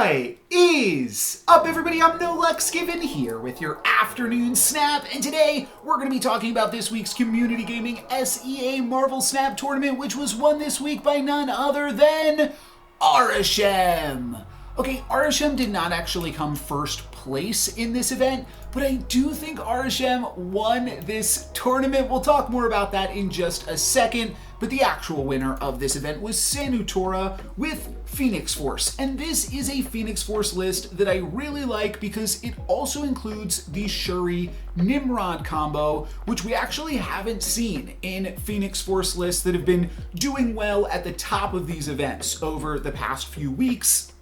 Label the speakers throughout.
Speaker 1: What is up, everybody? I'm NoLucksGiven here with your afternoon snap, and today we're going to be talking about this week's Community Gaming SEA Marvel Snap Tournament, which was won this week by none other than Arishem. Okay, Arishem did not actually come first place in this event, but I do think Arishem won this tournament. We'll talk more about that in just a second, but the actual winner of this event was Sanutora with Phoenix Force, and this is a Phoenix Force list that I really like because it also includes the Shuri Nimrod combo, which we actually haven't seen in Phoenix Force lists that have been doing well at the top of these events over the past few weeks.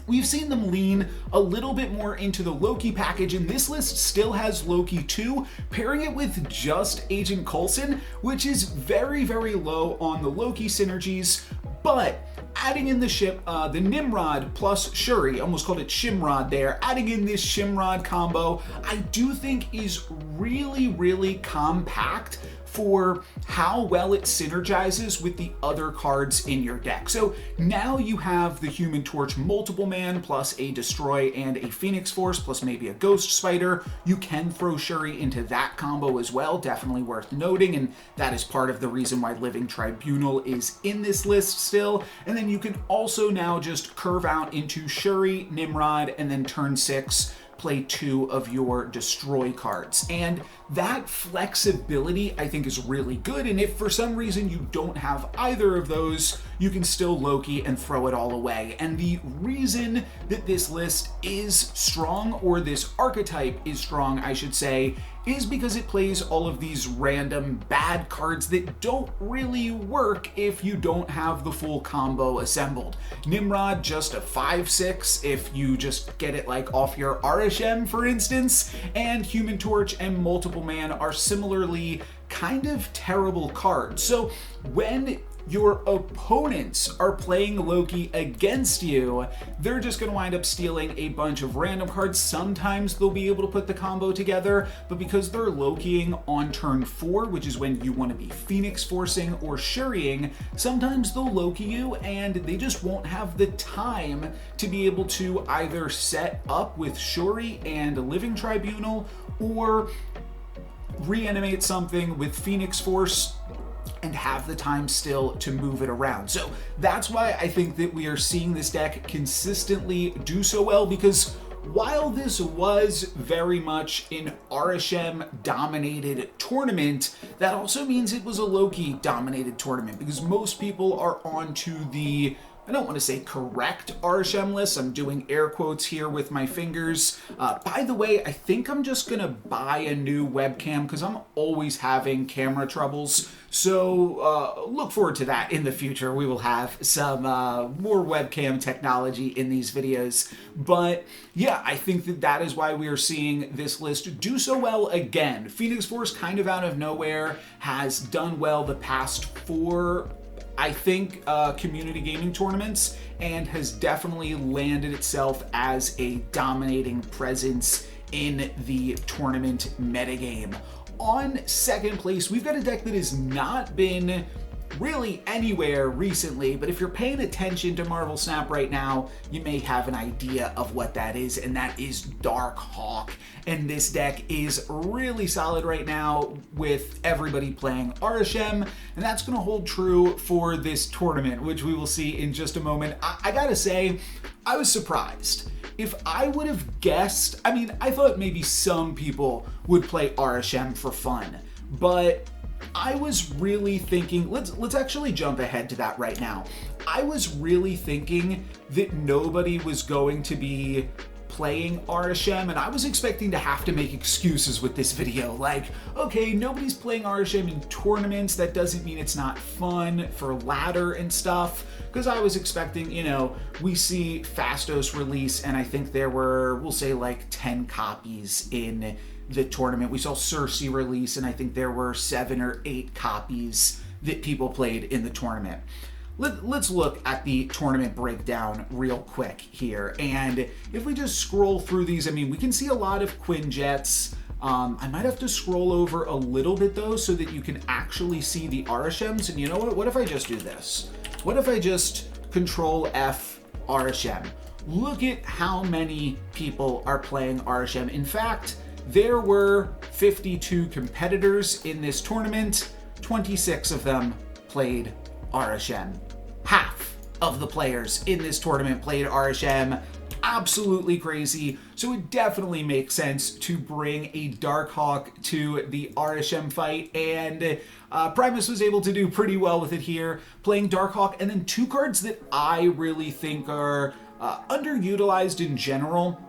Speaker 1: We've seen them lean a little bit more into the Loki package, and this list still has Loki too, pairing it with just Agent Coulson, which is very, very low on the Loki synergies, but adding in the Nimrod plus Shuri, almost called it Shimrod there, adding in this Shimrod combo, I do think is really, really compact for how well it synergizes with the other cards in your deck. So now you have the Human Torch Multiple Man plus a Destroy and a Phoenix Force plus maybe a Ghost Spider. You can throw Shuri into that combo as well, definitely worth noting, and that is part of the reason why Living Tribunal is in this list still. And then you can also now just curve out into Shuri, Nimrod, and then turn 6, play 2 of your destroy cards. And that flexibility I think is really good, and if for some reason you don't have either of those, you can still Loki and throw it all away. And the reason that this list is strong, or this archetype is strong I should say, is because it plays all of these random bad cards that don't really work if you don't have the full combo assembled. Nimrod, just a 5/6 if you just get it like off your Arishem, for instance, and Human Torch and Multiple Man are similarly kind of terrible cards. So when your opponents are playing Loki against you, they're just going to wind up stealing a bunch of random cards. Sometimes they'll be able to put the combo together, but because they're Lokiing on turn 4, which is when you want to be Phoenix Forcing or Shuriing, sometimes they'll Loki you and they just won't have the time to be able to either set up with Shuri and Living Tribunal or reanimate something with Phoenix Force and have the time still to move it around. So that's why I think that we are seeing this deck consistently do so well, because while this was very much an Arishem dominated tournament, that also means it was a Loki dominated tournament, because most people are onto the, I don't want to say correct Arishem list. I'm doing air quotes here with my fingers. By the way, I think I'm just going to buy a new webcam because I'm always having camera troubles. So look forward to that in the future. We will have some more webcam technology in these videos. But yeah, I think that that is why we are seeing this list do so well again. Phoenix Force, kind of out of nowhere, has done well the past 4, I think, community gaming tournaments, and has definitely landed itself as a dominating presence in the tournament metagame. On second place, we've got a deck that has not been really anywhere recently, but if you're paying attention to Marvel Snap right now, you may have an idea of what that is, and that is Darkhawk. And this deck is really solid right now with everybody playing Arishem, and that's going to hold true for this tournament, which we will see in just a moment. I gotta say, I was surprised. If I would have guessed, I mean, I thought maybe some people would play Arishem for fun, but I was really thinking, let's actually jump ahead to that right now. I was really thinking that nobody was going to be playing Arishem, and I was expecting to have to make excuses with this video, like, okay, nobody's playing Arishem in tournaments, that doesn't mean it's not fun for ladder and stuff, because I was expecting, you know, we see Fastos release, and I think there were, we'll say like 10 copies in the tournament. We saw Cersei release, and I think there were 7 or 8 copies that people played in the tournament. Let's look at the tournament breakdown real quick here. And if we just scroll through these, I mean, we can see a lot of Quinjets. I might have to scroll over a little bit though, so that you can actually see the Arishems. And you know what? What if I just do this? What if I just Control F Arishem? look at how many people are playing Arishem. In fact, there were 52 competitors in this tournament. 26 of them played Arishem. Half of the players in this tournament played Arishem. Absolutely crazy. So it definitely makes sense to bring a Darkhawk to the Arishem fight, and Primus was able to do pretty well with it here, playing Darkhawk, and then two cards that I really think are underutilized in general.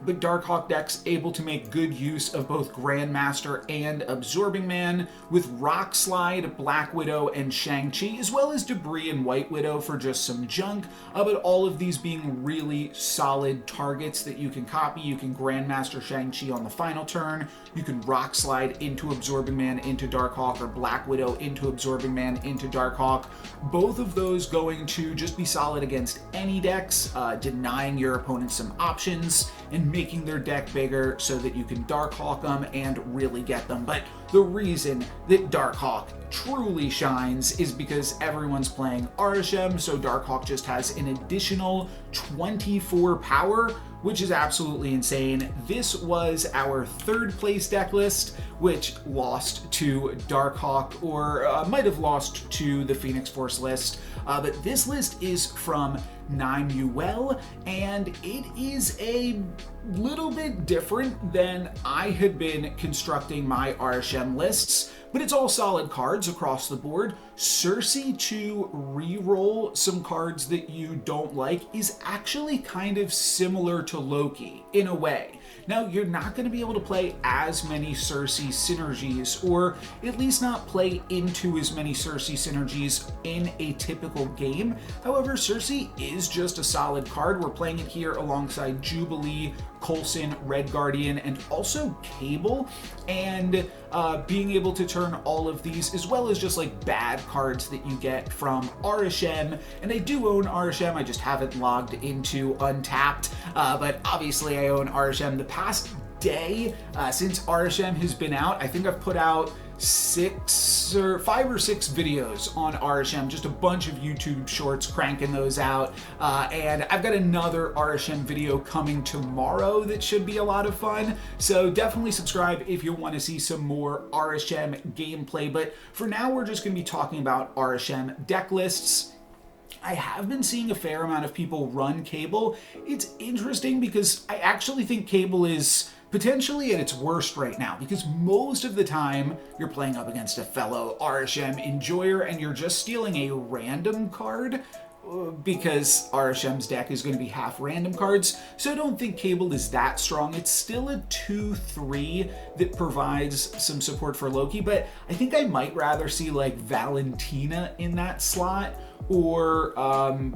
Speaker 1: But Darkhawk deck's able to make good use of both Grandmaster and Absorbing Man with Rock Slide, Black Widow, and Shang-Chi, as well as Debris and White Widow for just some junk, but all of these being really solid targets that you can copy. You can Grandmaster Shang-Chi on the final turn, you can Rock Slide into Absorbing Man into Darkhawk, or Black Widow into Absorbing Man into Darkhawk. Both of those going to just be solid against any decks, denying your opponent some options, and making their deck bigger so that you can Darkhawk them and really get them. But the reason that Darkhawk truly shines is because everyone's playing Arishem, so Darkhawk just has an additional 24 power, which is absolutely insane. This was our third place deck list, which lost to Darkhawk, or might have lost to the Phoenix Force list, but this list is from Namuel, and it is a little bit different than I had been constructing my Arishem lists, but it's all solid cards across the board. Cersei to re-roll some cards that you don't like is actually kind of similar to Loki in a way. Now, you're not going to be able to play as many Cersei synergies, or at least not play into as many Cersei synergies in a typical game. However, Cersei is just a solid card. We're playing it here alongside Jubilee, Coulson, Red Guardian, and also Cable, and being able to turn all of these, as well as just like bad cards that you get from Arishem. And I do own Arishem, I just haven't logged into Untapped, but obviously I own Arishem. The past day since Arishem has been out, I think I've put out 5 or 6 videos on Arishem, just a bunch of YouTube shorts, cranking those out, and I've got another Arishem video coming tomorrow that should be a lot of fun, so definitely subscribe if you want to see some more Arishem gameplay. But for now, we're just going to be talking about Arishem deck lists. I have been seeing a fair amount of people run Cable. It's interesting because I actually think Cable is potentially at its worst right now, because most of the time you're playing up against a fellow Arishem enjoyer and you're just stealing a random card, because Arishem's deck is going to be half random cards, so I don't think Cable is that strong. It's still a 2-3 that provides some support for Loki, but I think I might rather see like Valentina in that slot, or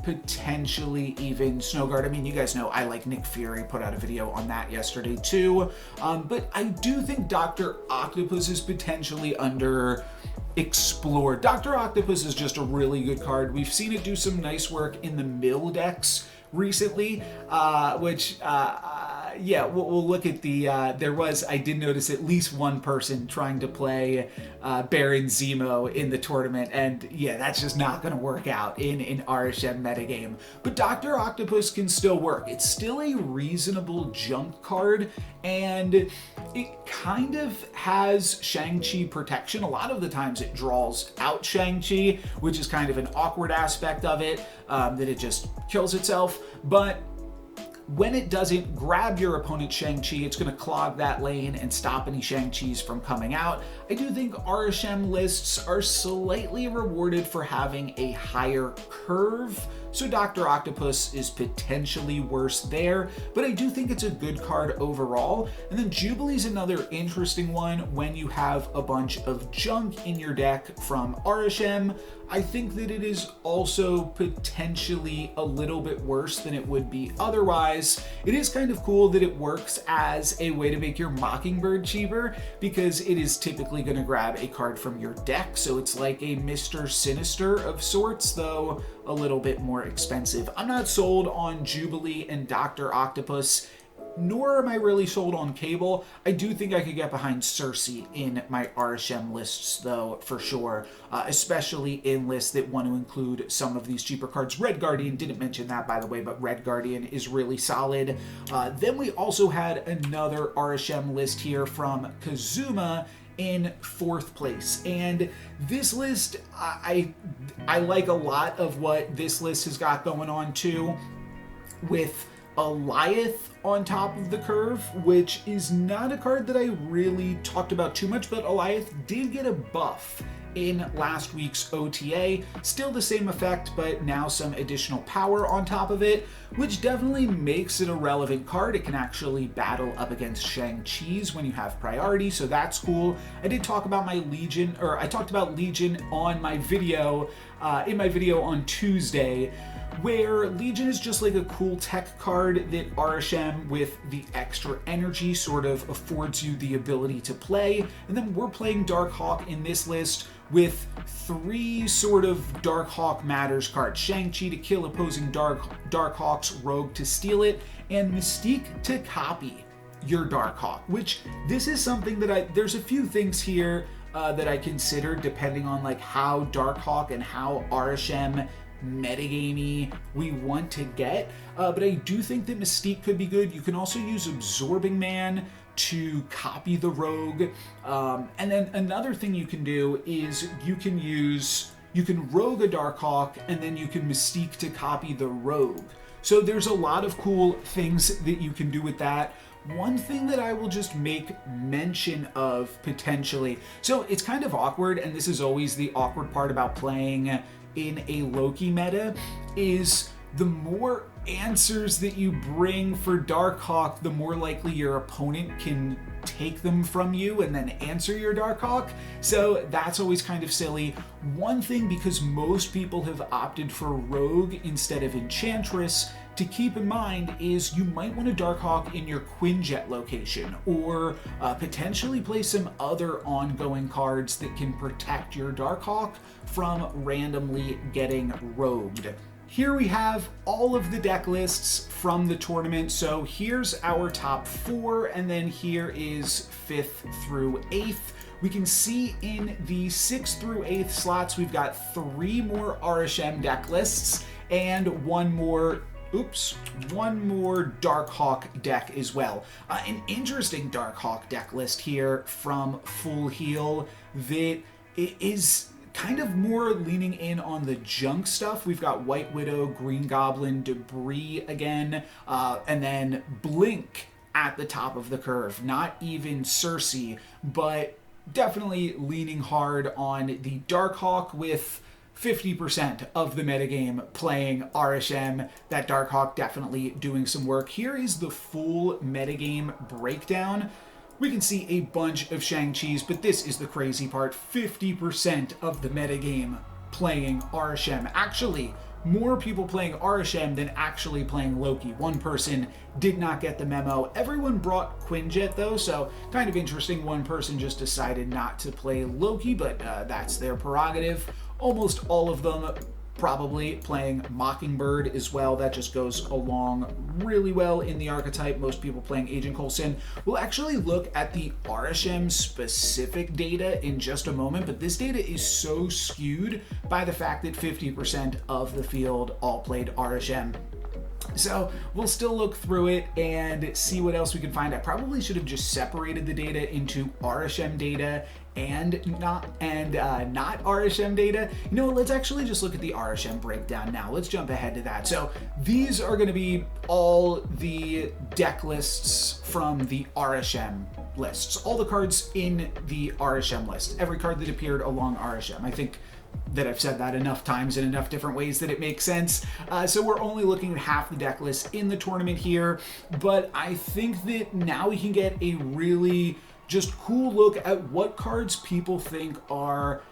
Speaker 1: potentially even Snowguard. I mean, you guys know I like Nick Fury, put out a video on that yesterday too, but I do think Dr. Octopus is potentially under explored. Dr. Octopus is just a really good card. We've seen it do some nice work in the mill decks recently, which yeah, we'll look at the, I did notice at least one person trying to play Baron Zemo in the tournament, and yeah, that's just not going to work out in an Arishem metagame. But Dr. Octopus can still work. It's still a reasonable junk card, and it kind of has Shang-Chi protection. A lot of the times it draws out Shang-Chi, which is kind of an awkward aspect of it, that it just kills itself, but when it doesn't grab your opponent's Shang-Chi, it's going to clog that lane and stop any Shang-Chis from coming out. I do think Arishem lists are slightly rewarded for having a higher curve, so Dr. Octopus is potentially worse there, but I do think it's a good card overall. And then Jubilee's another interesting one when you have a bunch of junk in your deck from Arishem. I think that it is also potentially a little bit worse than it would be otherwise. It is kind of cool that it works as a way to make your Mockingbird cheaper, because it is typically going to grab a card from your deck, so it's like a Mr. Sinister of sorts, though a little bit more expensive. I'm not sold on Jubilee and Dr. Octopus nor am I really sold on Cable. I do think I could get behind Cersei in my Arishem lists, though, for sure, especially in lists that want to include some of these cheaper cards. Red Guardian, didn't mention that, by the way, but Red Guardian is really solid. Then we also had another Arishem list here from Kazuma in 4th place, and this list, I like a lot of what this list has got going on too, with Alioth on top of the curve, which is not a card that I really talked about too much, but Alioth did get a buff in last week's OTA. Still the same effect, but now some additional power on top of it, which definitely makes it a relevant card. It can actually battle up against Shang-Chi's when you have priority, so that's cool. I did talk about my Legion, or I talked about Legion on my video, in my video on Tuesday, where Legion is just like a cool tech card that Arishem with the extra energy sort of affords you the ability to play. And then we're playing Darkhawk in this list with 3 sort of Darkhawk matters cards. Shang-Chi to kill opposing Darkhawk's rogue to steal it, and Mystique to copy your Darkhawk, which this is something that there's a few things here that I considered depending on like how Darkhawk and how Arishem metagamey we want to get, but I do think that Mystique could be good. You can also use Absorbing Man to copy the rogue, and then another thing you can do is you can rogue a Darkhawk, and then you can Mystique to copy the rogue. So there's a lot of cool things that you can do with that. One thing that I will just make mention of potentially, so it's kind of awkward, and this is always the awkward part about playing in a Loki meta, is the more answers that you bring for Darkhawk, the more likely your opponent can take them from you and then answer your Darkhawk. So that's always kind of silly. One thing, because most people have opted for Rogue instead of Enchantress, to keep in mind is you might want a Darkhawk in your Quinjet location, or potentially play some other ongoing cards that can protect your Darkhawk from randomly getting rogued. Here we have all of the deck lists from the tournament. So here's our top 4, and then here is 5th through 8th. We can see in the 6th through 8th slots, we've got 3 more Arishem deck lists and one more Darkhawk deck as well. An interesting Darkhawk deck list here from Full Heal that is kind of more leaning in on the junk stuff. We've got White Widow, Green Goblin, Debris again, and then Blink at the top of the curve. Not even Cersei, but definitely leaning hard on the Darkhawk with 50% of the metagame playing Arishem. That Darkhawk definitely doing some work. Here is the full metagame breakdown. We can see a bunch of Shang-Chi's, but this is the crazy part. 50% of the metagame playing Arishem. Actually, more people playing Arishem than actually playing Loki. One person did not get the memo. Everyone brought Quinjet though, so kind of interesting. One person just decided not to play Loki, but that's their prerogative. Almost all of them probably playing Mockingbird as well. That just goes along really well in the archetype. Most people playing Agent Coulson. We'll actually look at the Arishem specific data in just a moment, but this data is so skewed by the fact that 50% of the field all played Arishem. So we'll still look through it and see what else we can find. I probably should have just separated the data into Arishem data and not Arishem data. You know what, let's actually just look at the Arishem breakdown now. Let's jump ahead to that. So these are going to be all the deck lists from the Arishem lists. All the cards in the Arishem list. Every card that appeared along Arishem. I think that I've said that enough times in enough different ways that it makes sense. So we're only looking at half the deck list in the tournament here, but I think that now we can get a really just cool look at what cards people think are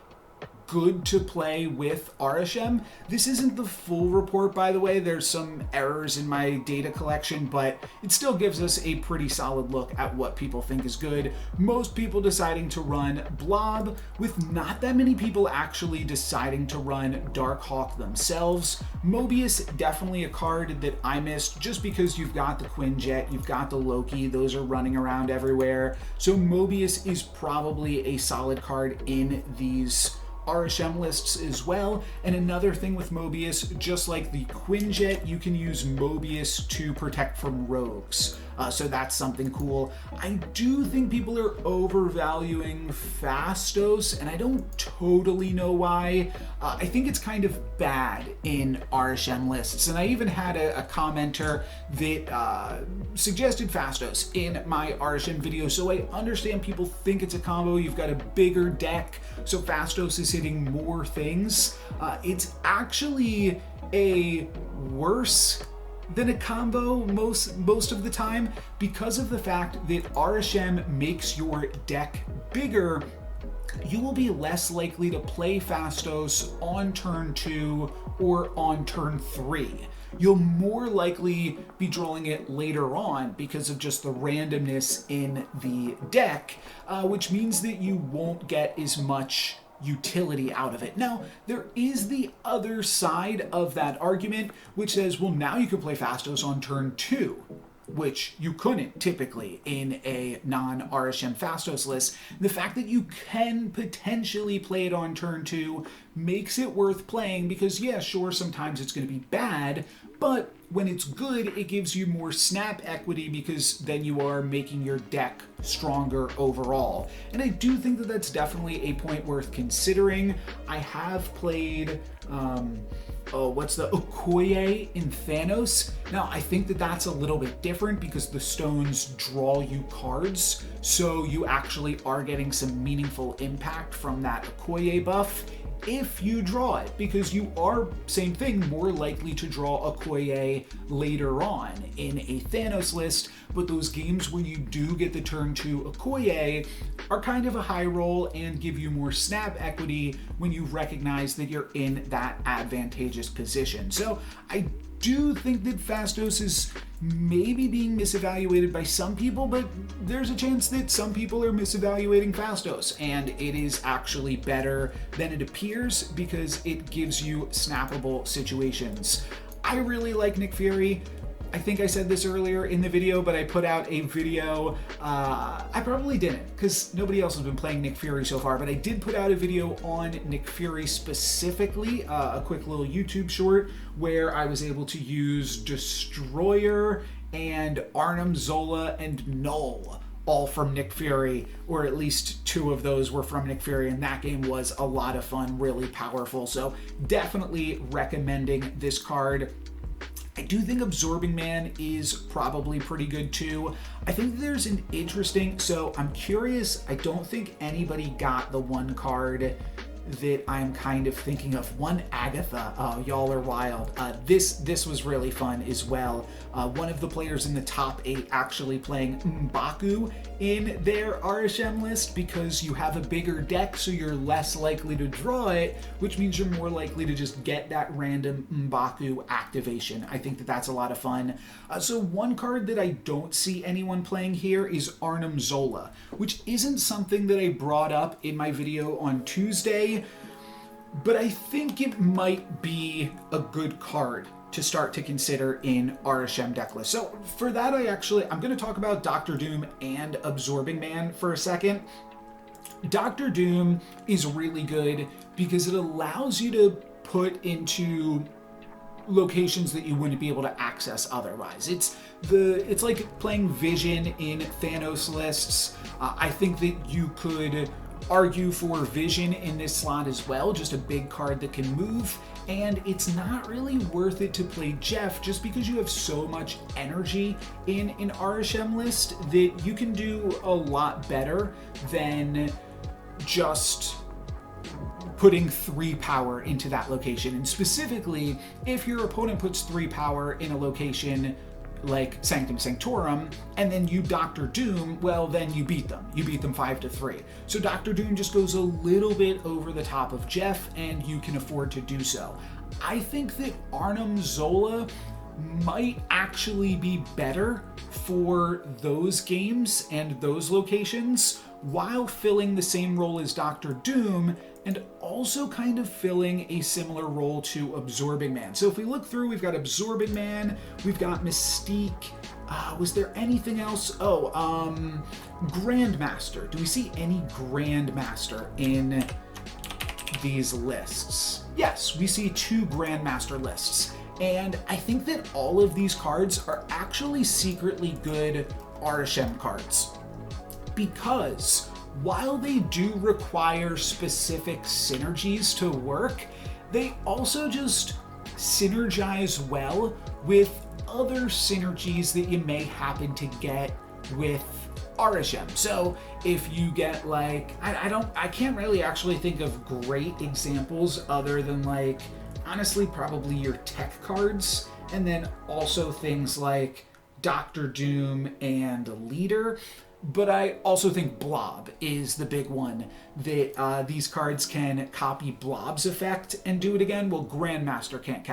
Speaker 1: good to play with Arishem. This isn't the full report, by the way. There's some errors in my data collection, but it still gives us a pretty solid look at what people think is good. Most people deciding to run Blob, with not that many people actually deciding to run Darkhawk themselves. Mobius, definitely a card that I missed just because you've got the Quinjet, you've got the Loki, those are running around everywhere. So Mobius is probably a solid card in these Arishem lists as well. And another thing with Mobius, just like the Quinjet, you can use Mobius to protect from rogues. So that's something cool. I do think people are overvaluing Fastos, and I don't totally know why. I think it's kind of bad in Arishem lists, and I even had a commenter that suggested Fastos in my Arishem video, so I understand people think it's a combo. You've got a bigger deck, so Fastos is hitting more things. It's actually a worse than a combo most of the time, because of the fact that Arishem makes your deck bigger. You will be less likely to play Fastos on turn 2 or on turn 3. You'll more likely be drawing it later on because of just the randomness in the deck, which means that you won't get as much utility out of it. Now, there is the other side of that argument, which says, well, now you can play Fastos on turn 2, which you couldn't typically in a non-Arishem Fastos list. The fact that you can potentially play it on turn 2 makes it worth playing because, yeah, sure, sometimes it's going to be bad, but when it's good, it gives you more snap equity because then you are making your deck stronger overall. And I do think that that's definitely a point worth considering. I have played what's the Okoye in Thanos. Now, I think that that's a little bit different because the stones draw you cards, so you actually are getting some meaningful impact from that Okoye buff if you draw it, because you are, same thing, more likely to draw Okoye later on in a Thanos list, but those games where you do get the turn 2 Okoye are kind of a high roll and give you more snap equity when you recognize that you're in that advantageous position. So I do think that Fastos is maybe being misevaluated by some people, but there's a chance that some people are misevaluating Fastos, and it is actually better than it appears because it gives you snappable situations. I really like Nick Fury. I think I said this earlier in the video, but I put out a video. I probably didn't because nobody else has been playing Nick Fury so far, but I did put out a video on Nick Fury specifically, a quick little YouTube short where I was able to use Destroyer and Arnim Zola and Null, all from Nick Fury, or at least 2 of those were from Nick Fury, and that game was a lot of fun, really powerful. So definitely recommending this card. I do think Absorbing Man is probably pretty good too. I think there's an interesting, so I'm curious, I don't think anybody got the one card that I'm kind of thinking of. One Agatha, oh, y'all are wild. This was really fun as well. One of the players in the top 8 actually playing M'Baku in their Arishem list because you have a bigger deck, so you're less likely to draw it, which means you're more likely to just get that random M'Baku activation. I think that that's a lot of fun. So one card that I don't see anyone playing here is Arnim Zola, which isn't something that I brought up in my video on Tuesday, but I think it might be a good card to start to consider in Arishem deck list. So for that, I'm going to talk about Dr. Doom and Absorbing Man for a second. Dr. Doom is really good because it allows you to put into locations that you wouldn't be able to access otherwise. It's like playing Vision in Thanos lists. I think that you could argue for Vision in this slot as well, just a big card that can move, and it's not really worth it to play Jeff just because you have so much energy in an Arishem list that you can do a lot better than just putting 3 power into that location. And specifically, if your opponent puts 3 power in a location, like Sanctum Sanctorum, and then you Doctor Doom, well, then you beat them. You beat them 5-3. So Doctor Doom just goes a little bit over the top of Jeff, and you can afford to do so. I think that Arnim Zola might actually be better for those games and those locations, while filling the same role as Doctor Doom, and also kind of filling a similar role to Absorbing Man. So if we look through, we've got Absorbing Man, we've got Mystique. Was there anything else? Grandmaster. Do we see any Grandmaster in these lists? Yes, we see 2 Grandmaster lists. And I think that all of these cards are actually secretly good Arishem cards. Because while they do require specific synergies to work, they also just synergize well with other synergies that you may happen to get with Arishem. So if you get like, I can't really actually think of great examples other than like, honestly, probably your tech cards, and then also things like Doctor Doom and Leader. But I also think Blob is the big one that these cards can copy Blob's effect and do it again. Well, Grandmaster can't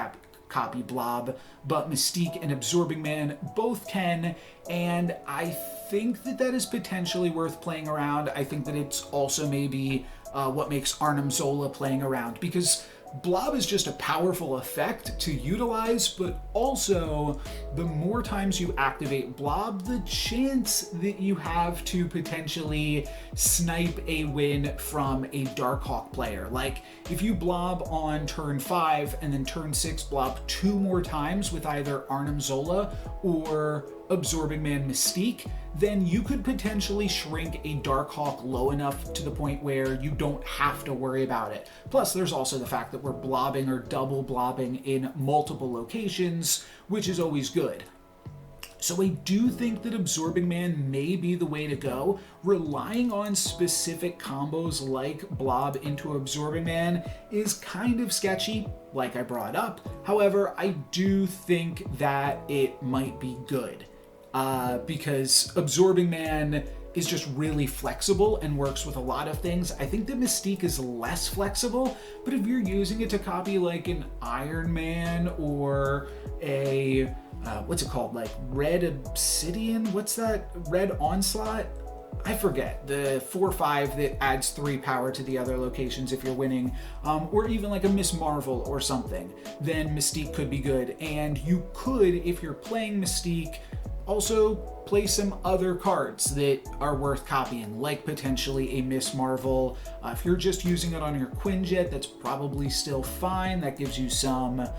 Speaker 1: copy Blob, but Mystique and Absorbing Man both can, and I think that that is potentially worth playing around. I think that it's also maybe what makes Arnim Zola playing around, because Blob is just a powerful effect to utilize, but also the more times you activate Blob, the chance that you have to potentially snipe a win from a Darkhawk player. Like, if you Blob on turn 5 and then turn 6 Blob 2 more times with either Arnim Zola or Absorbing Man Mystique, then you could potentially shrink a Darkhawk low enough to the point where you don't have to worry about it. Plus, there's also the fact that we're blobbing or double blobbing in multiple locations, which is always good. So I do think that Absorbing Man may be the way to go. Relying on specific combos like Blob into Absorbing Man is kind of sketchy, like I brought up. However, I do think that it might be good. Because Absorbing Man is just really flexible and works with a lot of things. I think that Mystique is less flexible, but if you're using it to copy like an Iron Man or a, what's it called? Like Red Obsidian? What's that? Red Onslaught? I forget, the 4/5 that adds 3 power to the other locations if you're winning, or even like a Miss Marvel or something, then Mystique could be good. And you could, if you're playing Mystique, also play some other cards that are worth copying, like potentially a Miss Marvel. If you're just using it on your Quinjet, that's probably still fine. That gives you some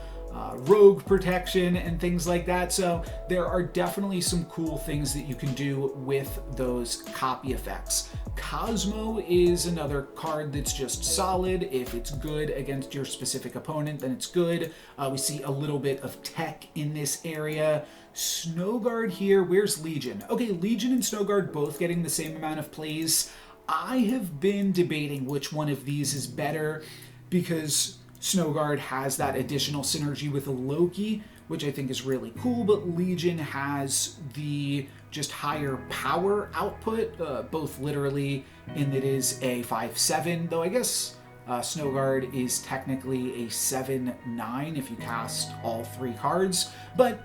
Speaker 1: rogue protection and things like that. So there are definitely some cool things that you can do with those copy effects. Cosmo is another card that's just solid. If it's good against your specific opponent, then it's good. We see a little bit of tech in this area. Snowguard here, where's Legion? Okay, Legion and Snowguard both getting the same amount of plays. I have been debating which one of these is better, because Snowguard has that additional synergy with Loki, which I think is really cool, but Legion has the just higher power output, both literally in that it is a 5/7, though I guess Snowguard is technically a 7/9 if you cast all 3 cards, but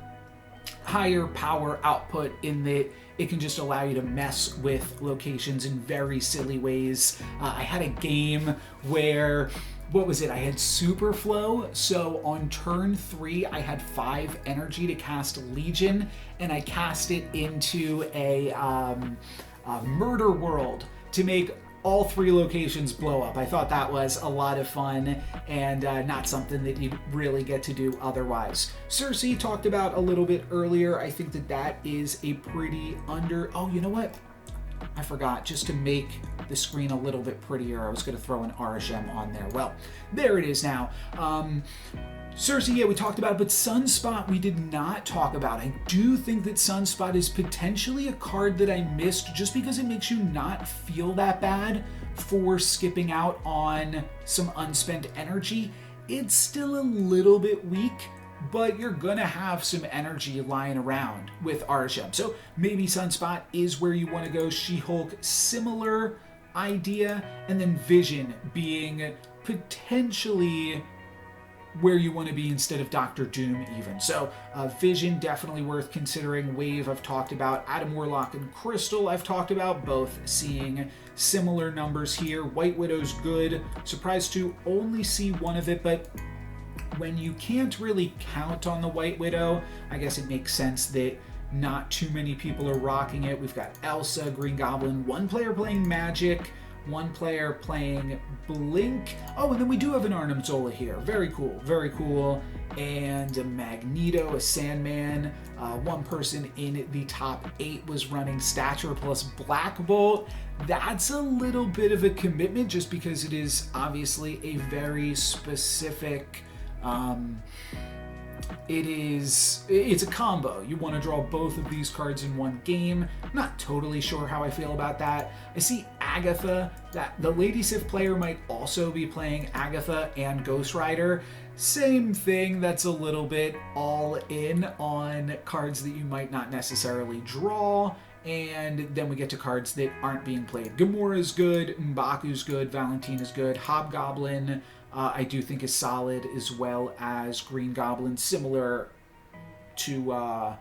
Speaker 1: higher power output in that it can just allow you to mess with locations in very silly ways. I had a game where, what was it? I had Super Flow, so on turn 3 I had 5 energy to cast Legion, and I cast it into a Murder World to make all 3 locations blow up. I thought that was a lot of fun and not something that you really get to do otherwise. Cersei talked about a little bit earlier. I think that that is a pretty oh, you know what? I forgot, just to make the screen a little bit prettier, I was going to throw an Arishem on there. Well, there it is now. Cersei, yeah, we talked about it, but Sunspot we did not talk about. I do think that Sunspot is potentially a card that I missed just because it makes you not feel that bad for skipping out on some unspent energy. It's still a little bit weak, but you're gonna have some energy lying around with Arishem. So maybe Sunspot is where you want to go. She-Hulk, similar idea, and then Vision being potentially where you want to be instead of Doctor Doom even. So Vision definitely worth considering. Wave I've talked about. Adam Warlock and Crystal I've talked about, both seeing similar numbers here. White Widow's good. Surprised to only see one of it, but when you can't really count on the White Widow, I guess it makes sense that not too many people are rocking it. We've got Elsa, Green Goblin, one player playing Magic, one player playing Blink. Oh, and then we do have an Arnim Zola here. Very cool, very cool. And a Magneto, a Sandman. One person in the top 8 was running Stature plus Black Bolt. That's a little bit of a commitment just because it is obviously a very specific... it's a combo. You want to draw both of these cards in one game. I'm not totally sure how I feel about that. I see Agatha, that the Lady Sif player might also be playing Agatha and Ghost Rider. Same thing, that's a little bit all in on cards that you might not necessarily draw. And then we get to cards that aren't being played. Gamora's good, M'Baku's good, Valentina's good, Hobgoblin I do think is solid, as well as Green Goblin, similar to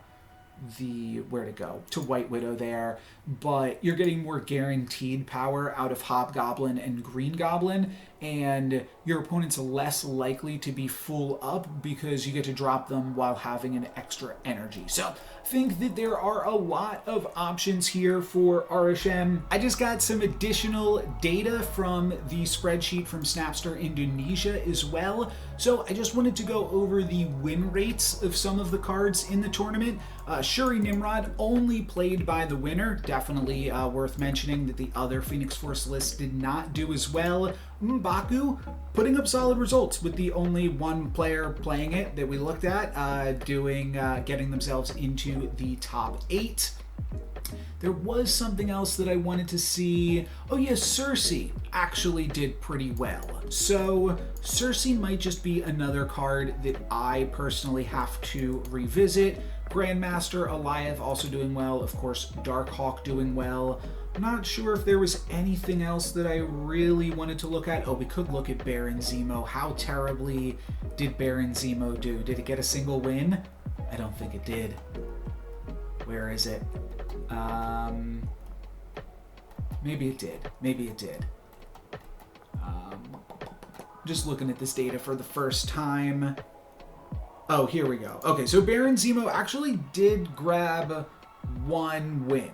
Speaker 1: to White Widow there, but you're getting more guaranteed power out of Hobgoblin and Green Goblin, and your opponent's less likely to be full up because you get to drop them while having an extra energy. So I think that there are a lot of options here for Arishem. I just got some additional data from the spreadsheet from Snapster Indonesia as well. So I just wanted to go over the win rates of some of the cards in the tournament. Shuri Nimrod only played by the winner. Definitely worth mentioning that the other Phoenix Force lists did not do as well. M'Baku putting up solid results with the only one player playing it that we looked at, getting themselves into the top 8. There was something else that I wanted to see. Oh yes, Cersei actually did pretty well. So Cersei might just be another card that I personally have to revisit. Grandmaster Aliath also doing well. Of course, Darkhawk doing well. I'm not sure if there was anything else that I really wanted to look at. Oh, we could look at Baron Zemo. How terribly did Baron Zemo do? Did it get a single win? I don't think it did. Where is it? Maybe it did. Maybe it did. Just looking at this data for the first time. Oh, here we go. Okay, so Baron Zemo actually did grab one win.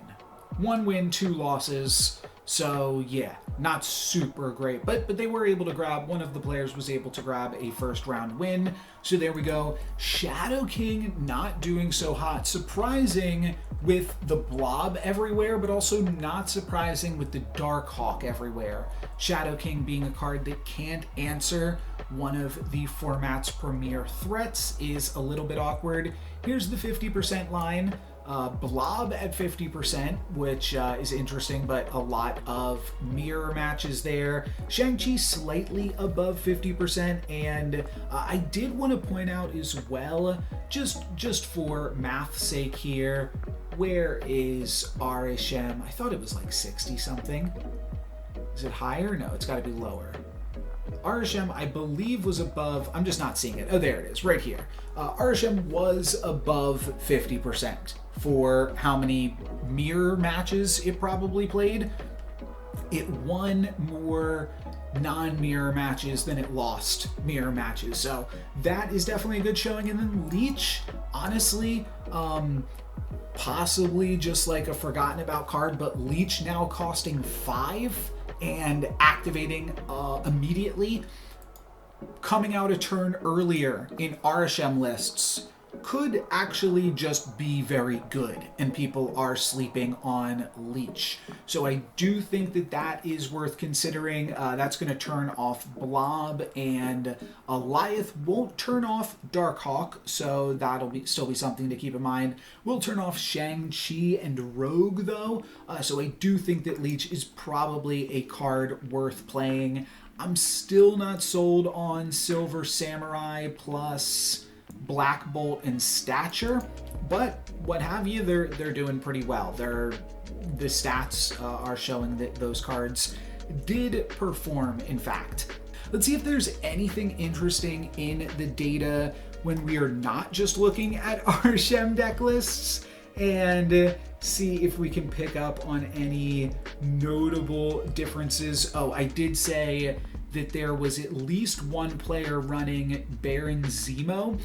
Speaker 1: 1 win, 2 losses. So yeah, not super great, but they were able to grab, one of the players was able to grab a first round win. So there we go. Shadow King not doing so hot. Surprising with the Blob everywhere, but also not surprising with the Darkhawk everywhere. Shadow King being a card that can't answer one of the format's premier threats is a little bit awkward. Here's the 50% line. Blob at 50%, which is interesting, but a lot of mirror matches there. Shang-Chi slightly above 50%, and I did want to point out as well, just for math's sake here, where is Arishem? I thought it was like 60 something. Is it higher? No, it's got to be lower. Arishem, I believe, was above, I'm just not seeing it. Oh, there it is, right here. Arishem was above 50% for how many mirror matches it probably played. It won more non-mirror matches than it lost mirror matches. So that is definitely a good showing. And then Leech, honestly, possibly just like a forgotten about card, but Leech now costing 5 and activating immediately, coming out a turn earlier in Arishem lists, could actually just be very good, and people are sleeping on Leech. So I do think that that is worth considering. That's going to turn off Blob, and Aliath won't turn off Darkhawk, so that'll still be something to keep in mind. We'll turn off Shang-Chi and Rogue, though, so I do think that Leech is probably a card worth playing. I'm still not sold on Silver Samurai plus Black Bolt and Stature, but what have you, they're doing pretty well. The stats are showing that those cards did perform, in fact. Let's see if there's anything interesting in the data when we are not just looking at Arishem deck lists, and see if we can pick up on any notable differences. Oh, I did say that there was at least one player running Baron Zemo.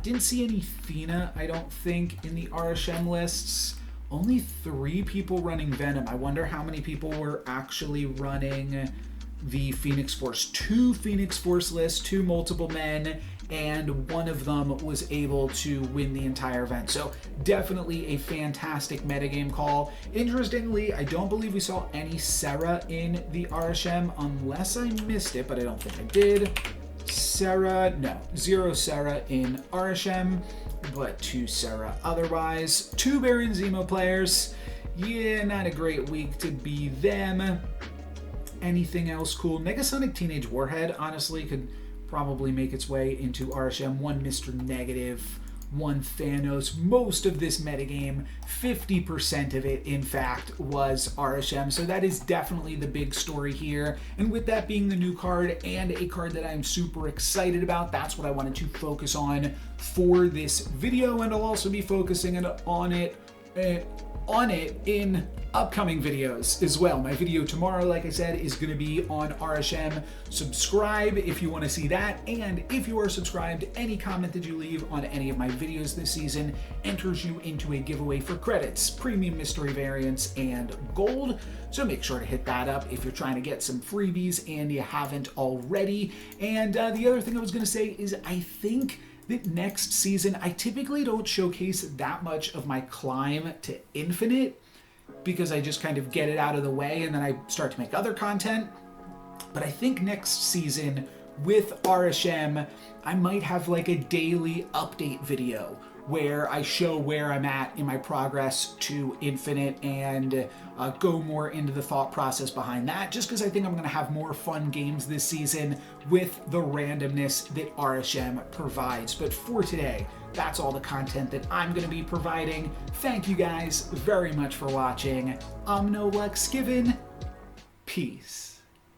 Speaker 1: Didn't see any Thena, I don't think, in the Arishem lists. Only 3 people running Venom. I wonder how many people were actually running the Phoenix Force. 2 Phoenix Force lists, 2 multiple men, and one of them was able to win the entire event. So definitely a fantastic metagame call. Interestingly, I don't believe we saw any Serra in the Arishem, unless I missed it, but I don't think I did. Serra, no, 0 Serra in Arishem, but 2 Serra otherwise. 2 Baron Zemo players. Yeah, not a great week to be them. Anything else cool? Negasonic Teenage Warhead, honestly, could probably make its way into Arishem. 1 Mr. Negative, 1 Thanos. Most of this metagame, 50% of it, in fact, was Arishem. So that is definitely the big story here. And with that being the new card and a card that I'm super excited about, that's what I wanted to focus on for this video. And I'll also be focusing on it in upcoming videos as well. My video tomorrow, like I said, is going to be on Arishem. Subscribe if you want to see that, and if you are subscribed, any comment that you leave on any of my videos this season enters you into a giveaway for credits, premium mystery variants, and gold. So make sure to hit that up if you're trying to get some freebies and you haven't already. And the other thing I was going to say is I think that next season, I typically don't showcase that much of my climb to Infinite because I just kind of get it out of the way and then I start to make other content. But I think next season with Arishem, I might have like a daily update video where I show where I'm at in my progress to Infinite and go more into the thought process behind that, just because I think I'm going to have more fun games this season with the randomness that Arishem provides. But for today, that's all the content that I'm going to be providing. Thank you guys very much for watching. I'm NoLucksGiven. Peace.